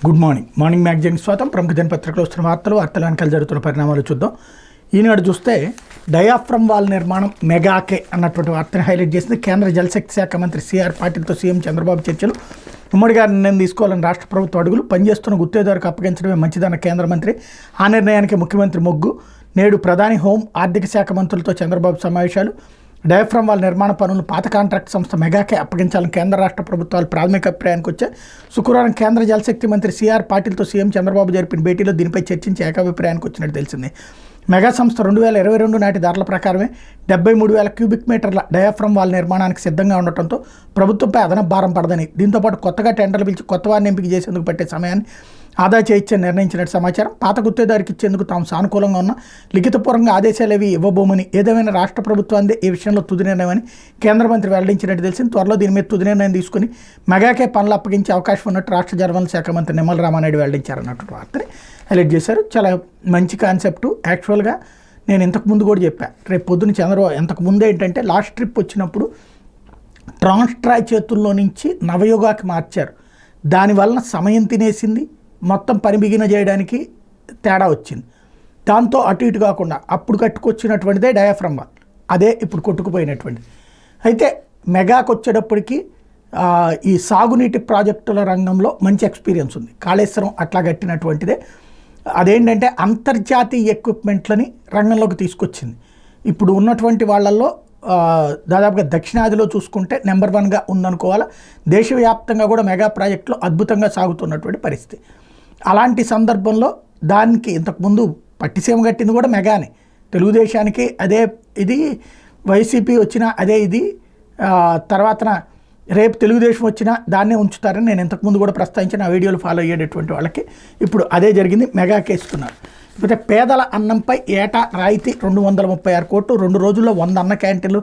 Good morning magazine స్వాగతం. ప్రముఖ దినపత్రికలో వస్తున్న వార్తల వెనకాల జరుగుతున్న పరిణామాలు చూద్దాం. ఈనాడు చూస్తే డయాఫ్రమ్ వాల్ నిర్మాణం మెగాకే అన్నటువంటి వార్తను హైలైట్ చేసింది. కేంద్ర జలశక్తి శాఖ మంత్రి సిఆర్ పాటిల్తో సీఎం చంద్రబాబు చర్చలు. ఉమ్మడిగా నిర్ణయం తీసుకోవాలని రాష్ట్ర ప్రభుత్వం అడుగులు. పనిచేస్తున్న గుత్తేదారుకు అప్పగించడమే మంచిదన్న కేంద్ర మంత్రి. ఆ నిర్ణయానికి ముఖ్యమంత్రి మొగ్గు. నేడు ప్రధాని, హోం, ఆర్థిక శాఖ మంత్రులతో చంద్రబాబు సమావేశాలు. డయాఫ్రమ్ వాల్ నిర్మాణ పనులు పాత కాంట్రాక్ట్ సంస్థ మెగాకే అప్పగించాలని కేంద్ర రాష్ట్ర ప్రభుత్వాలు ప్రాథమిక అభిప్రాయానికి వచ్చాయి. శుక్రవారం కేంద్ర జలశక్తి మంత్రి సిఆర్ పాటిల్తో సీఎం చంద్రబాబు జరిపిన భేటీలో దీనిపై చర్చించి ఏకాభిప్రాయానికి వచ్చినట్టు తెలిసింది. మెగా సంస్థ 2022 నాటి ధరల ప్రకారమే 73,000 క్యూబిక్ మీటర్ల డయాఫ్రమ్ వాల్ నిర్మాణానికి సిద్ధంగా ఉండటంతో ప్రభుత్వంపై అదనపు భారం పడదని, దీంతోపాటు కొత్తగా టెండర్లు పిలిచి కొత్త వారిని ఎంపిక చేసేందుకు పట్టే సమయాన్ని ఆదా చేయొచ్చని నిర్ణయించినట్టు సమాచారం. పాత గుత్తేదారికి ఇచ్చేందుకు తాము సానుకూలంగా ఉన్న లిఖితపూర్వకంగా ఆదేశాలు ఏవి ఇవ్వబోమని, ఏదేమైనా రాష్ట్ర ప్రభుత్వాన్ని ఈ విషయంలో తుది నిర్ణయమని కేంద్ర మంత్రి వెల్లడించినట్టు తెలిసింది. త్వరలో దీని మీద తుది నిర్ణయం తీసుకుని మెగాకే పనులు అప్పగించే అవకాశం ఉన్నట్టు రాష్ట్ర జలవనరుల శాఖ మంత్రి నిమ్మల రామానాయుడు వెల్లడించారన్నట్టు వార్తని హైలైట్ చేశారు. చాలా మంచి కాన్సెప్టు. యాక్చువల్గా నేను ఇంతకుముందు కూడా చెప్పాను, రేపు పొద్దున్న చంద్రబాబు ఇంతకుముందు ఏంటంటే లాస్ట్ ట్రిప్ వచ్చినప్పుడు ట్రాన్స్ట్రాయ్ చేతుల్లో నుంచి నవయోగాకి మార్చారు. దానివలన సమయం తినేసింది, మొత్తం పని బిగిన చేయడానికి తేడా వచ్చింది. దాంతో అటు ఇటు కాకుండా అప్పుడు కట్టుకొచ్చినటువంటిదే డయాఫ్రమ్ వాల్, అదే ఇప్పుడు కొట్టుకుపోయినటువంటిది. అయితే మెగాకు వచ్చేటప్పటికి ఈ సాగునీటి ప్రాజెక్టుల రంగంలో మంచి ఎక్స్పీరియన్స్ ఉంది. కాళేశ్వరం అట్లా కట్టినటువంటిదే. అదేంటంటే అంతర్జాతీయ ఎక్విప్మెంట్లని రంగంలోకి తీసుకొచ్చింది. ఇప్పుడు ఉన్నటువంటి వాళ్ళల్లో దాదాపుగా దక్షిణాదిలో చూసుకుంటే నెంబర్ 1గా ఉందనుకోవాలా. దేశవ్యాప్తంగా కూడా మెగా ప్రాజెక్టులు అద్భుతంగా సాగుతున్నటువంటి పరిస్థితి. అలాంటి సందర్భంలో దానికి ఇంతకుముందు పట్టిసీమ కట్టింది కూడా మెగానే. తెలుగుదేశానికి అదే ఇది, వైసీపీ వచ్చినా అదే ఇది, తర్వాతన రేపు తెలుగుదేశం వచ్చినా దాన్నే ఉంచుతారని నేను ఇంతకుముందు కూడా ప్రస్తావించిన ఆ వీడియోలు ఫాలో అయ్యేటటువంటి వాళ్ళకి ఇప్పుడు అదే జరిగింది. మెగాకే ఇస్తున్నారు. ఇకపోతే పేదల అన్నంపై ఏటా రాయితీ 236 కోట్లు. 2 రోజుల్లో 100 అన్న క్యాంటీన్లు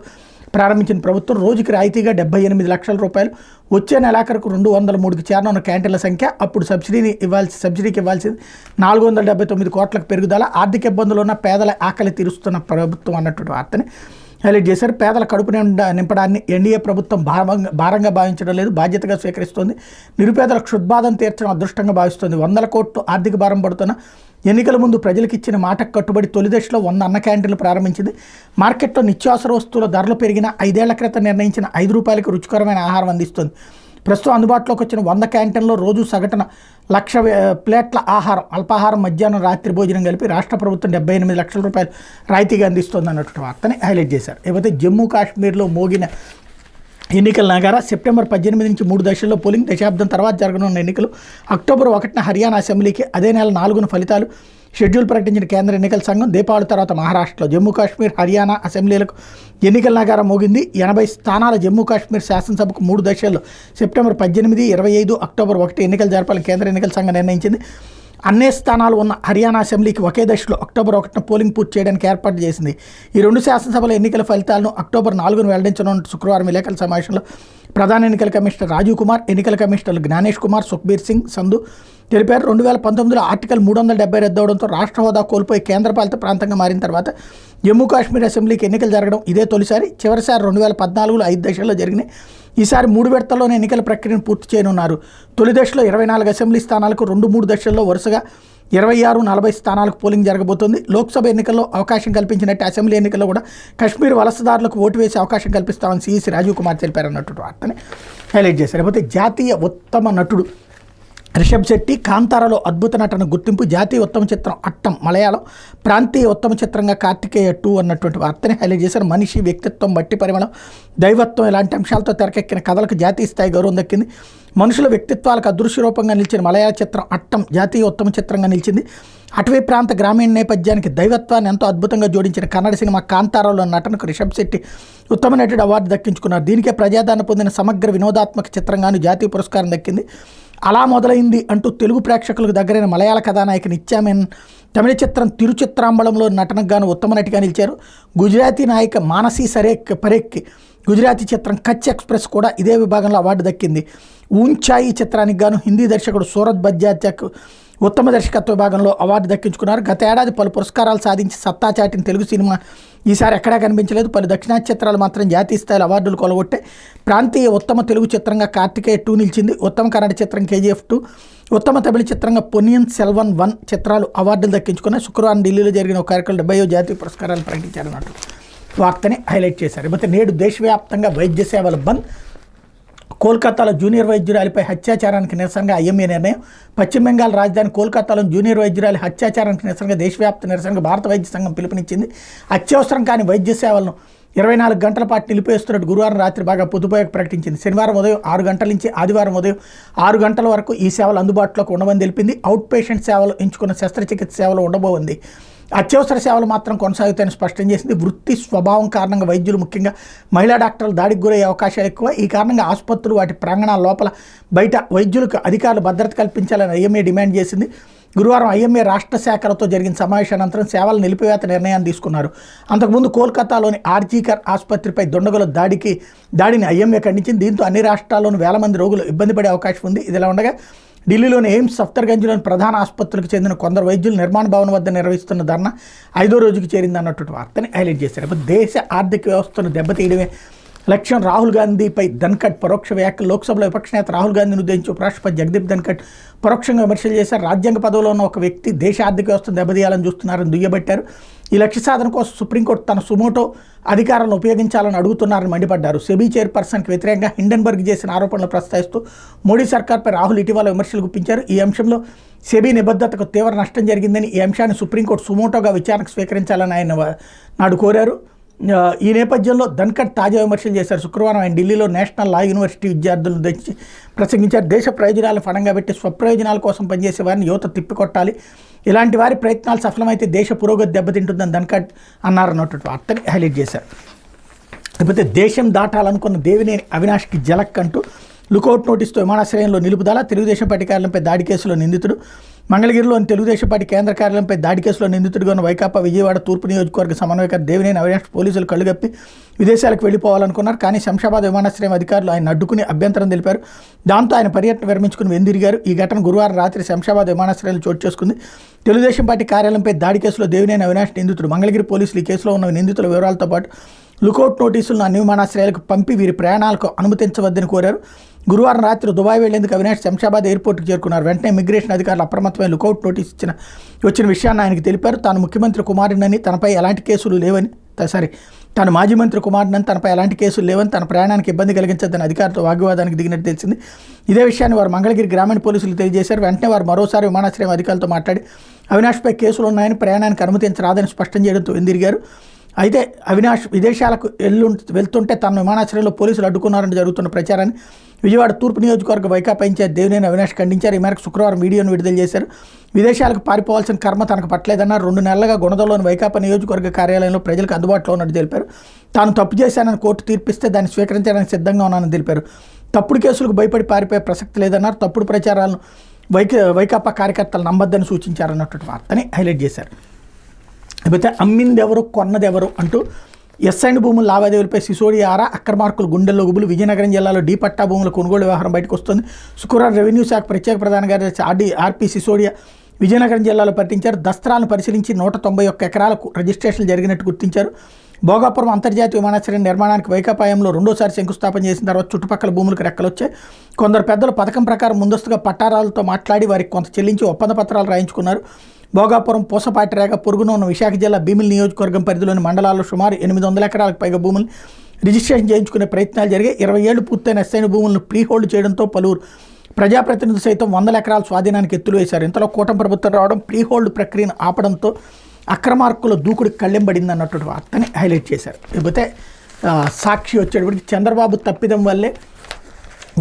ప్రారంభించిన ప్రభుత్వం రోజుకి రాయితీగా 78 లక్షల రూపాయలు. వచ్చే నెలాఖరుకు 203కి చేరనున్న క్యాంటీన్ల సంఖ్య. అప్పుడు సబ్సిడీకి ఇవ్వాల్సింది 479 కోట్లకు పెరుగుదల. ఆర్థిక ఇబ్బందులు ఉన్న పేదల ఆకలి తీరుస్తున్న ప్రభుత్వం అన్నటువంటి వార్తని హైలైట్ చేశారు. పేదల కడుపు నింపడాన్ని ఎన్డీఏ ప్రభుత్వం భారంగా భావించడం లేదు, బాధ్యతగా స్వీకరిస్తోంది. నిరుపేదల క్షుద్బాధను తీర్చడం అదృష్టంగా భావిస్తోంది. 100 కోట్లు ఆర్థిక భారం పడుతున్న ఎన్నికల ముందు ప్రజలకు ఇచ్చిన మాటకు కట్టుబడి తొలి దశలో 100 అన్న క్యాంటీన్లు ప్రారంభించింది. మార్కెట్లో నిత్యావసర వస్తువుల ధరలు పెరిగిన 5 ఏళ్ల క్రితం నిర్ణయించిన ₹5 రుచికరమైన ఆహారం అందిస్తుంది. ప్రస్తుతం అందుబాటులోకి వచ్చిన 100 క్యాంటీన్లో రోజు సగటున 1,00,000 ప్లేట్ల ఆహారం, అల్పాహారం, మధ్యాహ్నం, రాత్రి భోజనం కలిపి రాష్ట్ర ప్రభుత్వం 78 లక్షల రూపాయలు రాయితీగా అందిస్తుంది అన్నటువంటి వార్తని హైలైట్ చేశారు. లేకపోతే జమ్మూ కాశ్మీర్లో మోగిన ఎన్నికల నగారా. సెప్టెంబర్ 18 నుంచి 3 దశల్లో పోలింగ్. దశాబ్దం తర్వాత జరగనున్న ఎన్నికలు. అక్టోబర్ 1న హర్యానా అసెంబ్లీకి, అదే నెల 4న ఫలితాలు. షెడ్యూల్ ప్రకటించిన కేంద్ర ఎన్నికల సంఘం. దీపావళి తర్వాత మహారాష్ట్రలో జమ్మూ కాశ్మీర్, హర్యానా అసెంబ్లీలకు ఎన్నికల నగారా మోగింది. 80 స్థానాల జమ్మూ కాశ్మీర్ శాసనసభకు 3 దశల్లో సెప్టెంబర్ 18, 25, అక్టోబర్ 1 ఎన్నికలు జరపాలని కేంద్ర ఎన్నికల సంఘం నిర్ణయించింది. అన్ని స్థానాలు ఉన్న హర్యానా అసెంబ్లీకి ఒకే దశలో అక్టోబర్ 1న పోలింగ్ పూర్తి చేయడానికి ఏర్పాటు చేసింది. ఈ 2 శాసనసభల ఎన్నికల ఫలితాలను అక్టోబర్ 4న వెల్లడించనున్న శుక్రవారం విలేకరుల సమావేశంలో ప్రధాన ఎన్నికల కమిషనర్ రాజీవ్ కుమార్, ఎన్నికల కమిషనర్లు జ్ఞానేష్ కుమార్, సుఖ్బీర్ సింగ్ సంధు తెలిపారు. 2019లో ఆర్టికల్ 370 రద్దవడంతో రాష్ట్ర హోదా కోల్పోయి కేంద్రపాలిత ప్రాంతంగా మారిన తర్వాత జమ్మూ కాశ్మీర్ అసెంబ్లీకి ఎన్నికలు జరగడం ఇదే తొలిసారి. చివరిసారి 2014లో 5 దశల్లో జరిగినాయి. ఈసారి 3 విడతల్లోనే ఎన్నికల ప్రక్రియను పూర్తి చేయనున్నారు. తొలి దశలో 24 అసెంబ్లీ స్థానాలకు, 2-3 దశల్లో వరుసగా 26, 40 స్థానాలకు పోలింగ్ జరగబోతోంది. లోక్సభ ఎన్నికల్లో అవకాశం కల్పించినట్టు అసెంబ్లీ ఎన్నికల్లో కూడా కశ్మీర్ వలసదారులకు ఓటు వేసే అవకాశం కల్పిస్తామని సిఈసి రాజీవ్ కుమార్ తెలిపారన్నట్టు వార్తని హైలైట్ చేశారు. లేకపోతే జాతీయ ఉత్తమ నటుడు రిషబ్ శెట్టి కాంతారాలో అద్భుత నటన గుర్తింపు. జాతీయ ఉత్తమ చిత్రం అట్టం మలయాళం, ప్రాంతీయ ఉత్తమ చిత్రంగా కార్తికేయ 2 అన్నటువంటి వార్తని హైలైట్ చేశారు. మనిషి వ్యక్తిత్వం, బట్టి పరిమళం, దైవత్వం ఇలాంటి అంశాలతో తెరకెక్కిన కథలకు జాతీయ స్థాయి గౌరవం దక్కింది. మనుషుల వ్యక్తిత్వాలకు అదృశ్య రూపంగా నిలిచిన మలయాళ చిత్రం అట్టం జాతీయ ఉత్తమ చిత్రంగా నిలిచింది. అటవీ ప్రాంత గ్రామీణ నేపథ్యానికి దైవత్వాన్ని ఎంతో అద్భుతంగా జోడించిన కన్నడ సినిమా కాంతారాలో నటనకు రిషబ్ శెట్టి ఉత్తమ నటుడు అవార్డు దక్కించుకున్నారు. దీనికే ప్రజాదరణ పొందిన సమగ్ర వినోదాత్మక చిత్రంగాను జాతీయ పురస్కారం దక్కింది. అలా మొదలైంది అంటూ తెలుగు ప్రేక్షకులకు దగ్గరైన మలయాళ కథానాయక నిత్యామేనన్ తమిళ చిత్రం తిరుచిత్రాంబళంలో నటనకు గాను ఉత్తమ నటిగా నిలిచారు. గుజరాతీ నాయిక మానసీ పరేఖ్కి గుజరాతీ చిత్రం కచ్ ఎక్స్ప్రెస్ కూడా ఇదే విభాగంలో అవార్డు దక్కింది. ఊంచాయి చిత్రానికి గాను హిందీ దర్శకుడు సూరత్ బజ్జాజ్కు ఉత్తమ దర్శకత్వ విభాగంలో అవార్డు దక్కించుకున్నారు. గత ఏడాది పలు పురస్కారాలు సాధించి సత్తా చాటిన తెలుగు సినిమా ఈసారి ఎక్కడా కనిపించలేదు. పలు దక్షిణాది చిత్రాలు మాత్రం జాతీయ స్థాయిలో అవార్డులు కొలగొట్టే ప్రాంతీయ ఉత్తమ తెలుగు చిత్రంగా కార్తికేయ 2 నిలిచింది. ఉత్తమ కన్నడ చిత్రం KGF 2, ఉత్తమ తమిళ చిత్రంగా పొన్నియిన్ సెల్వన్ 1 చిత్రాలు అవార్డులు దక్కించుకున్నాయి. శుక్రవారం ఢిల్లీలో జరిగిన ఒక కార్యక్రమంలో 70వ జాతీయ పురస్కారాలు ప్రకటించారన్నట్టు వార్తని హైలైట్ చేశారు. అయితే నేడు దేశవ్యాప్తంగా వైద్య సేవల బంద్. కోల్కతాలో జూనియర్ వైద్యురాలిపై హత్యాచారానికి నిరసనగా IMA నిర్ణయం. పశ్చిమ బెంగాల్ రాజధాని కోల్కతాలో జూనియర్ వైద్యురాలి హత్యాచారానికి నిరసనగా దేశవ్యాప్త నిరసనగా భారత వైద్య సంఘం పిలుపునిచ్చింది. అత్యవసరం కాని వైద్య సేవలను 24 గంటల పాటు నిలిపేస్తున్నట్టు గురువారం రాత్రి బాగా పొదుపోయాక ప్రకటించింది. శనివారం ఉదయం 6 గంటల నుంచి ఆదివారం ఉదయం 6 గంటల వరకు ఈ సేవలు అందుబాటులోకి ఉండవని తెలిపింది. అవుట్ పేషెంట్ సేవలు ఎంచుకున్న శస్త్రచికిత్స సేవలు ఉండబోఉంది. అత్యవసర సేవలు మాత్రం కొనసాగుతాయని స్పష్టం చేసింది. వృత్తి స్వభావం కారణంగా వైద్యులు ముఖ్యంగా మహిళా డాక్టర్లు దాడికి గురయ్యే అవకాశాలు ఎక్కువ. ఈ కారణంగా ఆసుపత్రులు వాటి ప్రాంగణాల లోపల బయట వైద్యులకు అధికారులు భద్రత కల్పించాలని IMA డిమాండ్ చేసింది. గురువారం IMA రాష్ట్ర శాఖలతో జరిగిన సమావేశానంతరం సేవల నిలిపివేత నిర్ణయాన్ని తీసుకున్నారు. అంతకుముందు కోల్కతాలోని ఆర్జీకర్ ఆసుపత్రిపై దుండగుల దాడిని IMA ఖండించింది. దీంతో అన్ని రాష్ట్రాల్లోని వేల మంది రోగులు ఇబ్బంది పడే అవకాశం ఉంది. ఇదిలా ఉండగా ఢిల్లీలోని ఎయిమ్స్, సఫ్దర్గంజ్లోని ప్రధాన ఆసుపత్రులకు చెందిన కొందరు వైద్యులు నిర్మాణ భవన్ వద్ద నిర్వహిస్తున్న ధర్నా 5వ రోజుకి చేరింది అన్నట్టు వార్తని హైలైట్ చేశారు. దేశ ఆర్థిక వ్యవస్థను దెబ్బతీయడమే లక్ష్యం. రాహుల్ గాంధీపై ధన్ఖడ్ పరోక్ష వ్యాఖ్యలు. లోక్సభలో విపక్ష నేత రాహుల్ గాంధీని ఉద్దేశించి ఉపరాష్ట్రపతి జగదీప్ ధన్ఖడ్ పరోక్షంగా విమర్శలు చేశారు. రాజ్యాంగ పదవిలో ఉన్న ఒక వ్యక్తి దేశ ఆర్థిక వ్యవస్థను దెబ్బతీయాలని చూస్తున్నారని దుయ్యబట్టారు. ఈ లక్ష్య సాధన కోసం సుప్రీంకోర్టు తన సుమోటో అధికారాలను ఉపయోగించాలని అడుగుతున్నారని మండిపడ్డారు. సెబీ చైర్పర్సన్కి వ్యతిరేకంగా హిండెన్బర్గ్ చేసిన ఆరోపణలు ప్రస్తావిస్తూ మోడీ సర్కార్పై రాహుల్ ఇటీవల విమర్శలు గుప్పించారు. ఈ అంశంలో సెబీ నిబద్ధతకు తీవ్ర నష్టం జరిగిందని, ఈ అంశాన్ని సుప్రీంకోర్టు సుమోటోగా విచారణకు స్వీకరించాలని ఆయన నాడు కోరారు. ఈ నేపథ్యంలో ధన్ఖడ్ తాజా విమర్శలు చేశారు. శుక్రవారం ఆయన ఢిల్లీలో నేషనల్ లా యూనివర్సిటీ విద్యార్థులను ఉద్దేశించి ప్రసంగించారు. దేశ ప్రయోజనాలు ఫలంగా పెట్టి స్వప్రయోజనాల కోసం పనిచేసే వారిని యువత తిప్పికొట్టాలి. ఇలాంటి వారి ప్రయత్నాలు సఫలమైతే దేశ పురోగతి దెబ్బతింటుందని ధన్ఖడ్ అన్నారన్నట్టు వార్తని హైలైట్ చేశారు. లేకపోతే దేశం దాటాలనుకున్న దేవినేని అవినాష్కి జలక్ అంటూ లుకౌట్ నోటీసుతో విమానాశ్రయంలో నిలుపుదల. తెలుగుదేశం పార్టీ కార్యాలయంపై దాడి కేసులో నిందితుడు. మంగళగిరిలోని తెలుగుదేశం పార్టీ కేంద్ర కార్యాలయంపై దాడి కేసులో నిందితుడిగా ఉన్న వైకాపా విజయవాడ తూర్పు నియోజకవర్గ సమన్వయకర్త దేవినేని అవినాష్ పోలీసులు కళ్ళుగప్పి విదేశాలకు వెళ్లిపోవాలనుకున్నారు. కానీ శంషాబాద్ విమానాశ్రయం అధికారులు ఆయన అడ్డుకుని అభ్యంతరం తెలిపారు. దాంతో ఆయన పర్యటన విరమించుకుని వెందిరిగారు. ఈ ఘటన గురువారం రాత్రి శంషాబాద్ విమానాశ్రయంలో చోటు చేసుకుంది. తెలుగుదేశం పార్టీ కార్యాలయంపై దాడి కేసులో దేవినేని అవినాష్ నిందితుడు. మంగళగిరి పోలీసులు ఈ కేసులో ఉన్న నిందితుల వివరాలతో పాటు లుకౌట్ నోటీసులను అన్ని విమానాశ్రయాలకు పంపి వీరి ప్రయాణాలకు అనుమతించవద్దని కోరారు. గురువారం రాత్రి దుబాయ్ వెళ్లేందుకు అవినాష్ శంషాబాద్ ఎయిర్పోర్ట్కి చేరుకున్నారు. వెంటనే ఇమిగ్రేషన్ అధికారులు అప్రమత్తమై లుకౌట్ నోటీస్ వచ్చిన విషయాన్ని ఆయనకు తెలిపారు. తాను ముఖ్యమంత్రి కుమారుడినని, తనపై ఎలాంటి కేసులు లేవని, తాను మాజీ మంత్రి కుమారుడినని, తనపై ఎలాంటి కేసులు లేవని, తన ప్రయాణానికి ఇబ్బంది కలిగించద్దని అధికారులతో వాగ్వివాదానికి దిగినట్టు తెలిసింది. ఇదే విషయాన్ని వారు మంగళగిరి గ్రామీణ పోలీసులు తెలియజేశారు. వెంటనే వారు మరోసారి విమానాశ్రయం అధికారులతో మాట్లాడి అవినాష్పై కేసులు ఉన్నాయని, ప్రయాణానికి అనుమతించరాదని స్పష్టం చేయడంతో వెందిరిగారు. అయితే అవినాష్ విదేశాలకు వెళ్తుంటే తన విమానాశ్రయంలో పోలీసులు అడ్డుకున్నారని జరుగుతున్న ప్రచారాన్ని విజయవాడ తూర్పు నియోజకవర్గ వైకాపా ఇన్ఛార్జ్ దేవినేని అవినాష్ ఖండించారు. ఈ మేరకు శుక్రవారం వీడియోను విడుదల చేశారు. విదేశాలకు పారిపోవాల్సిన కర్మ తనకు పట్టలేదన్నారు. 2 నెలలుగా గుణదలోని వైకాపా నియోజకవర్గ కార్యాలయంలో ప్రజలకు అందుబాటులో ఉన్నట్టు తెలిపారు. తాను తప్పు చేశానని కోర్టు తీర్పిస్తే దాన్ని స్వీకరించడానికి సిద్ధంగా ఉన్నానని తెలిపారు. తప్పుడు కేసులకు భయపడి పారిపోయే ప్రసక్తి లేదన్నారు. తప్పుడు ప్రచారాలను వైకాపా కార్యకర్తలు నమ్మద్దని సూచించారన్నటువంటి వార్తని హైలైట్ చేశారు. లేకపోతే అమ్మిందెవరు కొన్నదెవరు అంటూ ఎస్ఐన్ భూముల లావాదేవీలపై సిసోడియా ఆరా, అక్రమార్కులు గుండెల్లో గుబులు. విజయనగరం జిల్లాలో డీ పట్టా భూముల కొనుగోలు వ్యవహారం బయటకు వస్తుంది. శుక్రవారం రెవెన్యూ శాఖ ప్రత్యేక ప్రధాన కార్యదర్శి ఆర్పి సిసోడియా విజయనగరం జిల్లాలో పర్యటించారు. దస్త్రాలను పరిశీలించి 191 ఎకరాలకు రిజిస్ట్రేషన్లు జరిగినట్టు గుర్తించారు. భోగాపురం అంతర్జాతీయ విమానాశ్రయం నిర్మాణానికి వైకాపాయంలో రెండోసారి శంకుస్థాపన చేసిన తర్వాత చుట్టుపక్కల భూములకు రెక్కలొచ్చాయి. కొందరు పెద్దలు పథకం ప్రకారం ముందస్తుగా పట్టారాలతో మాట్లాడి వారికి కొంత చెల్లించి ఒప్పంద పత్రాలు రాయించుకున్నారు. భోగాపురం, పూసపాటిరేగ, పొరుగున ఉన్న విశాఖ జిల్లా భీమిలి నియోజకవర్గం పరిధిలోని మండలాల్లో సుమారు 800 ఎకరాలకు పైగా భూములు రిజిస్ట్రేషన్ చేయించుకునే ప్రయత్నాలు జరిగాయి. 20 ఏళ్లు పూర్తయిన ఎస్ఐన్ భూములను ప్రీ హోల్డ్ చేయడంతో పలువురు ప్రజాప్రతినిధులు సైతం 100 ఎకరాల స్వాధీనానికి ఎత్తులు వేశారు. ఇంతలో కూటమి ప్రభుత్వం రావడం ప్రీ హోల్డ్ ప్రక్రియను ఆపడంతో అక్రమార్కుల దూకుడికి కళ్ళెంబడింది అన్నటువంటి వార్తని హైలైట్ చేశారు. లేకపోతే సాక్షి వచ్చేటప్పటికి చంద్రబాబు తప్పిదం వల్లే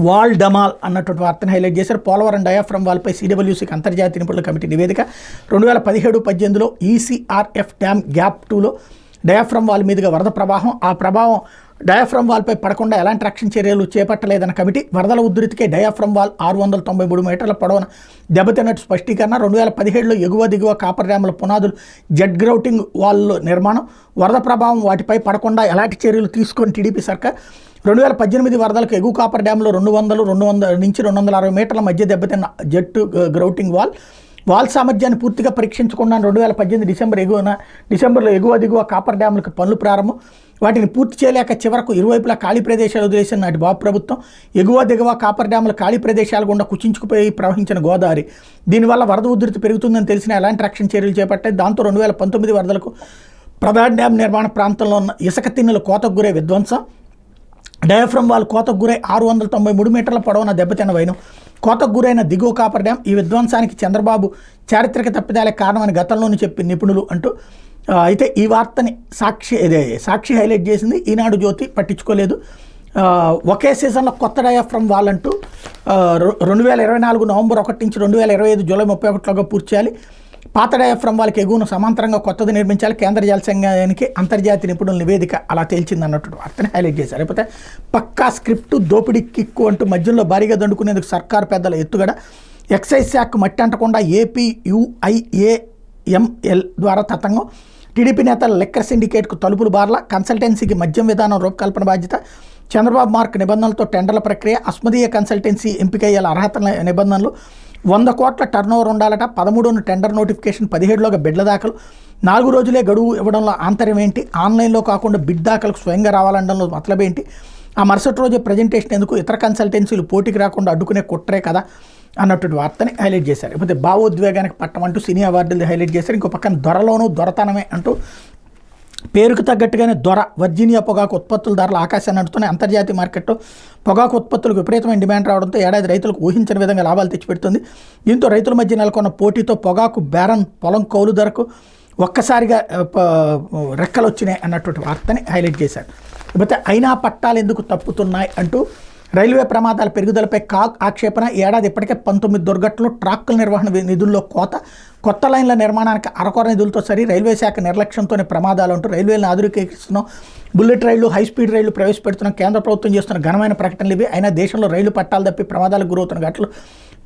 వాల్ డమాల్ అన్నటువంటి వార్తను హైలైట్ చేశారు. పోలవరం డయాఫ్రమ్ వాల్పై CWCకి అంతర్జాతీయ నిపుణుల కమిటీ నివేదిక. 2017-18లో ECRF డ్యామ్ గ్యాప్ 2లో డయాఫ్రమ్ వాల్ మీదుగా వరద ప్రవాహం, ఆ ప్రభావం డయాఫ్రమ్ వాల్పై పడకుండా ఎలాంటి రక్షణ చర్యలు చేపట్టలేదన్న కమిటీ. వరదల ఉధృతికే డయాఫ్రమ్ వాల్ 693 మీటర్ల పొడవున దెబ్బతిన్నట్టు స్పష్టీకరణ. 2017లో ఎగువ దిగువ కాపర్ డ్యాముల పునాదులు జెట్ గ్రౌటింగ్ వాల్లో నిర్మాణం, వరద ప్రభావం వాటిపై పడకుండా ఎలాంటి చర్యలు తీసుకొని టీడీపీ సర్కార్. 2018 వరదలకు ఎగువ కాపర్ డ్యాంలో 200 నుంచి 260 మీటర్ల మధ్య దెబ్బతిన్న జెట్ గ్రౌటింగ్ వాల్. వాల్ సామర్థ్యాన్ని పూర్తిగా పరీక్షించకుండా 2018 డిసెంబర్లో ఎగువ దిగువ కాపర్ డ్యాములకు పనులు ప్రారంభం. వాటిని పూర్తి చేయలేక చివరకు ఇరువైపులా ఖాళీ ప్రదేశాలు వదిలేసిన నాటి బాబు ప్రభుత్వం. ఎగువ దిగువ కాపర్ డ్యాముల ఖాళీ ప్రదేశాల గుండా కుచించుకుపోయి ప్రవహించిన గోదావరి. దీనివల్ల వరద ఉధృతి పెరుగుతుందని తెలిసిన ఎలాంటి రక్షణ చర్యలు చేపట్టాయి. దాంతో 2019 వరదలకు ప్రధాన డ్యామ్ నిర్మాణ ప్రాంతంలో ఉన్న ఇసుక తిన్నెలు కోతకు గురై విధ్వంసం. డయాఫ్రమ్ వాల్ కోతకు గురై 693 మీటర్ల పొడవున దెబ్బతిన్న వైనం. కోతకు గురైన దిగువ కాపర్ డ్యామ్ ఈ విధ్వంసానికి చంద్రబాబు చారిత్రక తప్పిదాలే కారణమని గతంలోనే చెప్పి నిపుణులు అంటూ అయితే ఈ వార్తని సాక్షి హైలైట్ చేసింది. ఈనాడు జ్యోతి పట్టించుకోలేదు. ఒకే సీజన్లో కొత్త డయాఫ్రమ్ వాల్ అంటూ 2024 నవంబర్ 1 నుంచి 2025 జూలై 31లోగా పూర్తి చేయాలి. పాత డయాఫ్రమ్ వాళ్ళకి ఎగువను సమాంతరంగా కొత్తది నిర్మించాలి. కేంద్ర జల సంఘానికి అంతర్జాతీయ నిపుణుల నివేదిక అలా తేల్చింది అన్నట్టు వార్తని హైలైట్ చేశారు. లేకపోతే పక్కా స్క్రిప్టు దోపిడీ కిక్కు అంటూ మధ్యలో భారీగా దండుకునేందుకు సర్కారు పెద్దల ఎత్తుగడ. ఎక్సైజ్ శాఖ మట్టి అంటకుండా APUIAML ద్వారా తతంగం. టీడీపీ నేతల లెక్కర్ సిండికేట్కు తలుపులు బార్ల. కన్సల్టెన్సీకి మద్యం విధానం రూపకల్పన బాధ్యత. చంద్రబాబు మార్క్ నిబంధనలతో టెండర్ల ప్రక్రియ. అస్మదీయ కన్సల్టెన్సీ ఎంపికయ్యేల అర్హత నిబంధనలు. 100 కోట్ల టర్నోవర్ ఉండాలట. 13న టెండర్ నోటిఫికేషన్, 17లోగా బిడ్ల దాఖలు. 4 రోజులే గడువు ఇవ్వడంలో ఆంతర్యం ఏంటి? ఆన్లైన్లో కాకుండా బిడ్ దాఖలకు స్వయంగా రావాలనడంలో మతలబ్ ఏంటి? ఆ మరుసటి రోజే ప్రజెంటేషన్ ఎందుకు? ఇతర కన్సల్టెన్సీలు పోటీకి రాకుండా అడ్డుకునే కుట్రే కదా అన్నటువంటి వార్తని హైలైట్ చేశారు. లేకపోతే భావోద్వేగానికి పట్టమంటూ సినీ అవార్డులు హైలైట్ చేశారు. ఇంకో పక్కన దొరలోనూ దొరతనమే అంటూ పేరుకు తగ్గట్టుగానే వర్జీనియా పొగాకు ఉత్పత్తుల ధరలు ఆకాశాన్ని అంటుతున్నాయి. అంతర్జాతీయ మార్కెట్లో పొగాకు ఉత్పత్తులకు విపరీతమైన డిమాండ్ రావడంతో ఏడాది రైతులకు ఊహించని విధంగా లాభాలు తెచ్చిపెడుతుంది. దీంతో రైతుల మధ్య నెలకొన్న పోటీతో పొగాకు బేరన్ పొలం కౌలు ధరకు ఒక్కసారిగా రెక్కలు వచ్చినాయి అన్నటువంటి వార్తని హైలైట్ చేశారు. లేకపోతే అయినా పట్టాలు ఎందుకు తప్పుతున్నాయి అంటూ రైల్వే ప్రమాదాల పెరుగుదలపై కాగ్ ఆక్షేపణ. ఏడాది ఇప్పటికే 19 దుర్ఘటనలు. ట్రాక్కుల నిర్వహణ నిధుల్లో కోత. కొత్త లైన్ల నిర్మాణానికి అరకొర నిధులతో సరి రైల్వే శాఖ నిర్లక్ష్యంతోనే ప్రమాదాలు అంటూ రైల్వేలను ఆధునికీకరిస్తున్నాం. బుల్లెట్ రైళ్లు, హైస్పీడ్ రైళ్లు ప్రవేశపెడుతున్నాం. కేంద్ర ప్రభుత్వం చేస్తున్న ఘనమైన ప్రకటనలు ఇవి. అయినా దేశంలో రైళ్లు పట్టాలు తప్పి ప్రమాదాలకు గురవుతున్న ఘటనలు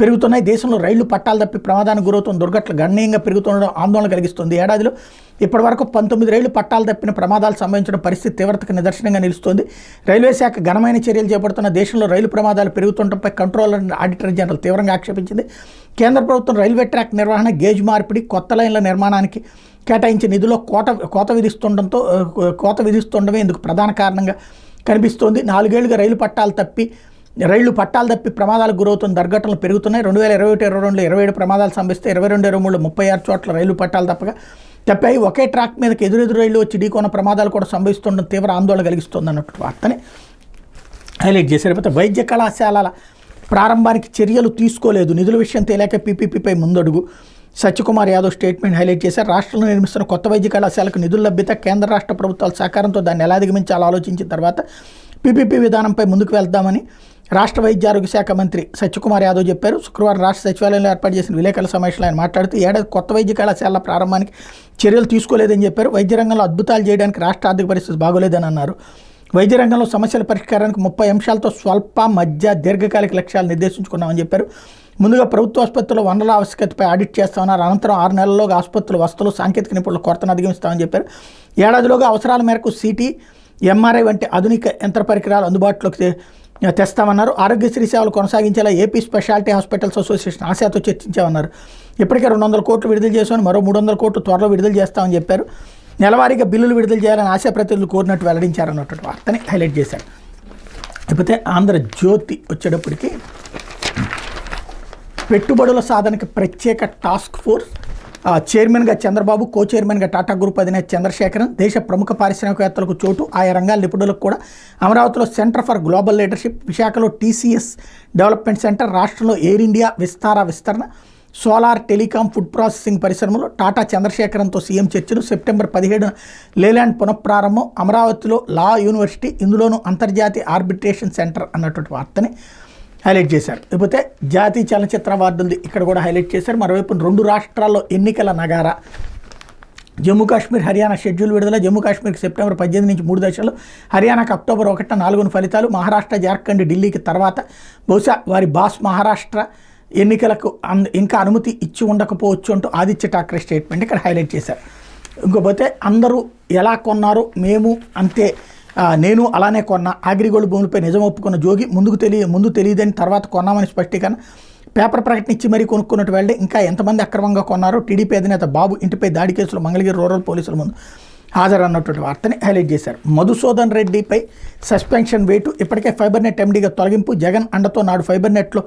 పెరుగుతున్నాయి. దేశంలో రైళ్లు పట్టాలు తప్పి ప్రమాదానికి గురవుతున్న దుర్ఘటనలు గణనీయంగా పెరుగుతుండడం ఆందోళన కలిగిస్తుంది. ఏడాదిలో ఇప్పటివరకు 19 రైళ్లు పట్టాలు తప్పిన ప్రమాదాలు సంభవించడం పరిస్థితి తీవ్రతకు నిదర్శనంగా నిలుస్తోంది. రైల్వే శాఖ ఘనమైన చర్యలు చేపడుతున్న దేశంలో రైలు ప్రమాదాలు పెరుగుతుండటంపై కంట్రోలర్ ఆడిటర్ జనరల్ తీవ్రంగా ఆక్షేపించింది. కేంద్ర ప్రభుత్వం రైల్వే ట్రాక్ నిర్వహణ, గేజ్ మార్పిడి, కొత్త లైన్ల నిర్మాణానికి కేటాయించిన నిధుల్లో కోత విధిస్తుండమే ఇందుకు ప్రధాన కారణంగా కనిపిస్తోంది. 4 ఏళ్లుగా రైళ్లు పట్టాలు తప్పి ప్రమాదాలకు గురవుతున్న దుర్ఘటనలు పెరుగుతున్నాయి. 2021-22లో 27 ప్రమాదాలు సంభవిస్తే 22-23లో 36 చోట్ల రైలు పట్టాలు తప్పాయి. ఒకే ట్రాక్ మీదకి ఎదురెదురు రైళ్లు వచ్చి ఢీకొన్న ప్రమాదాలు కూడా సంభవిస్తుండడం తీవ్ర ఆందోళన కలిగిస్తుంది అన్నట్టు వార్తని హైలైట్ చేశారు. లేకపోతే వైద్య కళాశాలల ప్రారంభానికి చర్యలు తీసుకోలేదు. నిధుల విషయం తేలాక పీపీపీపై ముందడుగు. సత్యకుమార్ యాదవ్ స్టేట్మెంట్ హైలైట్ చేశారు. రాష్ట్రంలో నిర్మిస్తున్న కొత్త వైద్య కళాశాలకు నిధుల లభ్యత, కేంద్ర రాష్ట్ర ప్రభుత్వాల సహకారంతో దాన్ని ఎలా అధిగమించాలో ఆలోచించిన తర్వాత పీపీపీ విధానంపై ముందుకు వెళ్దామని రాష్ట్ర వైద్య ఆరోగ్య శాఖ మంత్రి సత్యకుమార్ యాదవ్ చెప్పారు. శుక్రవారం రాష్ట్ర సచివాలయంలో ఏర్పాటు చేసిన విలేకరుల సమావేశంలో ఆయన మాట్లాడుతూ ఏడాది కొత్త వైద్య కళాశాలల ప్రారంభానికి చర్యలు తీసుకోలేదని చెప్పారు. వైద్య రంగంలో అద్భుతాలు చేయడానికి రాష్ట్ర ఆర్థిక పరిస్థితి బాగోలేదని అన్నారు. వైద్య రంగంలో సమస్యల పరిష్కారానికి 30 అంశాలతో స్వల్ప, మధ్య, దీర్ఘకాలిక లక్ష్యాలు నిర్దేశించుకున్నామని చెప్పారు. ముందుగా ప్రభుత్వ ఆసుపత్రుల వనరుల ఆవశ్యకతపై ఆడిట్ చేస్తామన్నారు. అనంతరం 6 నెలల్లోగా ఆసుపత్రుల వసతులు, సాంకేతిక నిపుణుల కొరతను అధిగమిస్తామని చెప్పారు. ఏడాదిలోగా అవసరాల మేరకు సిటీ, ఎంఆర్ఐ వంటి ఆధునిక యంత్ర పరికరాలు అందుబాటులోకి తెస్తామన్నారు. ఆరోగ్యశ్రీ సేవలు కొనసాగించేలా ఏపీ స్పెషాలిటీ హాస్పిటల్స్ అసోసియేషన్ ఆశాతో చర్చించామన్నారు. ఇప్పటికే 200 కోట్లు విడుదల చేసామని, మరో 300 కోట్లు త్వరలో విడుదల చేస్తామని చెప్పారు. నెలవారీగా బిల్లులు విడుదల చేయాలని ఆశా ప్రతినిధులు కోరినట్టు వెల్లడించారన్నటువంటి వార్తని హైలైట్ చేశారు. లేకపోతే ఆంధ్రజ్యోతి వచ్చేటప్పటికి పెట్టుబడుల సాధనకి ప్రత్యేక టాస్క్ ఫోర్స్. చైర్మన్గా చంద్రబాబు, కో చైర్మన్గా టాటా గ్రూప్ అధినేత చంద్రశేఖరన్. దేశ ప్రముఖ పారిశ్రామికవేత్తలకు చోటు, ఆయా రంగాల నిపుణులకు కూడా. అమరావతిలో సెంటర్ ఫర్ గ్లోబల్ లీడర్షిప్, విశాఖలో టీసీఎస్ డెవలప్మెంట్ సెంటర్, రాష్ట్రంలో ఎయిర్ ఇండియా విస్తరణ, సోలార్, టెలికాం, ఫుడ్ ప్రాసెసింగ్ పరిశ్రమలు. టాటా చంద్రశేఖరన్తో సీఎం చర్చలు. సెప్టెంబర్ 17న లేలాండ్ పునఃప్రారంభం. అమరావతిలో లా యూనివర్సిటీ, ఇందులోనూ అంతర్జాతీయ ఆర్బిట్రేషన్ సెంటర్ అన్నటువంటి వార్తని హైలైట్ చేశారు. లేకపోతే జాతీయ చలనచిత్ర అవార్డులు ఇక్కడ కూడా హైలైట్ చేశారు. మరోవైపు 2 రాష్ట్రాల్లో ఎన్నికల నగార. జమ్మూ కాశ్మీర్, హర్యానా షెడ్యూల్ విడుదల. జమ్మూ కాశ్మీర్కి సెప్టెంబర్ 18 నుంచి 3 దశలు, హర్యానాకు అక్టోబర్ 1న 4 ఫలితాలు. మహారాష్ట్ర, జార్ఖండ్, ఢిల్లీకి తర్వాత బహుశా వారి బాస్ మహారాష్ట్ర ఎన్నికలకు ఇంకా అనుమతి ఇచ్చి ఉండకపోవచ్చు అంటూ ఆదిత్య ఠాక్రే స్టేట్మెంట్ ఇక్కడ హైలైట్ చేశారు. ఇంకోపోతే అందరూ ఎలా కొన్నారు, మేము అంతే, నేను అలానే కొన్నా. అగ్రిగోల్డ్ భూములపై నిజం ఒప్పుకున్న జోగి. ముందు తెలియదని తర్వాత కొన్నామని స్పష్టీకరణ. పేపర్ ప్రకటన ఇచ్చి మరీ కొనుక్కున్నట్టు వెళ్ళి ఇంకా ఎంతమంది అక్రమంగా కొన్నారో టీడీపీ అధినేత బాబు ఇంటిపై దాడి కేసులో మంగళగిరి రూరల్ పోలీసుల ముందు హాజరన్నటువంటి వార్తని హైలైట్ చేశారు. మధుసూదన్ రెడ్డిపై సస్పెన్షన్ వేటు, ఇప్పటికే ఫైబర్ నెట్ ఎండీగా తొలగింపు, జగన్ అండతో నాడు ఫైబర్ నెట్లో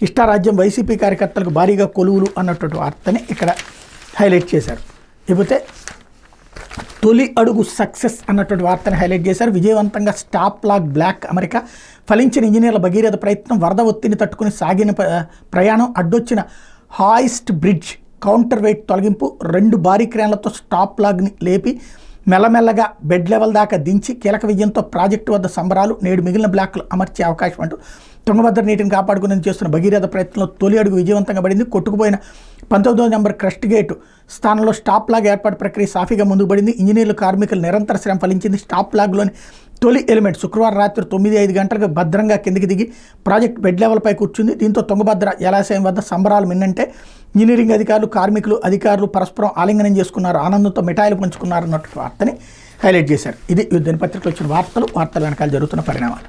ఇష్టారాజ్యం, వైసీపీ కార్యకర్తలకు భారీగా కొలువులు అన్నటువంటి వార్తని ఇక్కడ హైలైట్ చేశారు. ఇకపోతే తొలి అడుగు సక్సెస్ అన్నటువంటి వార్తని హైలైట్ చేశారు. విజయవంతంగా స్టాప్ లాగ్ బ్లాక్ అమెరికా, ఫలించిన ఇంజనీర్ల భగీరథ ప్రయత్నం, వరద ఒత్తిడిని తట్టుకుని సాగిన ప్రయాణం, అడ్డొచ్చిన హాయిస్ట్ బ్రిడ్జ్ కౌంటర్ వెయిట్ తొలగింపు, 2 భారీ క్రేన్లతో స్టాప్ లాగ్ని లేపి మెల్లమెల్లగా బెడ్ లెవెల్ దాకా దించి కీలక విజయంతో ప్రాజెక్టు వద్ద సంబరాలు, నేడు మిగిలిన బ్లాక్లు అమర్చే అవకాశం అంటూ తుంగభద్ర నీటిని కాపాడుకునేందుకు చేస్తున్న భగీరథ ప్రయత్నంలో తొలి అడుగు విజయవంతంగా పడింది. కొట్టుకుపోయిన 19వ నెంబర్ క్రస్ట్ గేటు స్థానంలో స్టాప్ లాగ్ ఏర్పాటు ప్రక్రియ సాఫీగా ముందుకు పడింది. ఇంజనీర్లు, కార్మికులు నిరంతర శ్రమ ఫలించింది. స్టాప్ లాగ్లోని తొలి ఎలిమెంట్ శుక్రవారం రాత్రి 9:05 గంటలకు భద్రంగా కిందికి దిగి ప్రాజెక్ట్ బెడ్ లెవెల్పై కూర్చుంది. దీంతో తుంగభద్ర జలాశయం వద్ద సంబరాలు మిన్నంటే ఇంజనీరింగ్ అధికారులు, కార్మికులు, అధికారులు పరస్పరం ఆలింగనం చేసుకున్నారు, ఆనందంతో మిఠాయిలు పంచుకున్నారు అన్నట్టు వార్తని హైలైట్ చేశారు. ఇది దినపత్రికలో వచ్చిన వార్తలు వెనకాల జరుగుతున్న పరిణామాలు.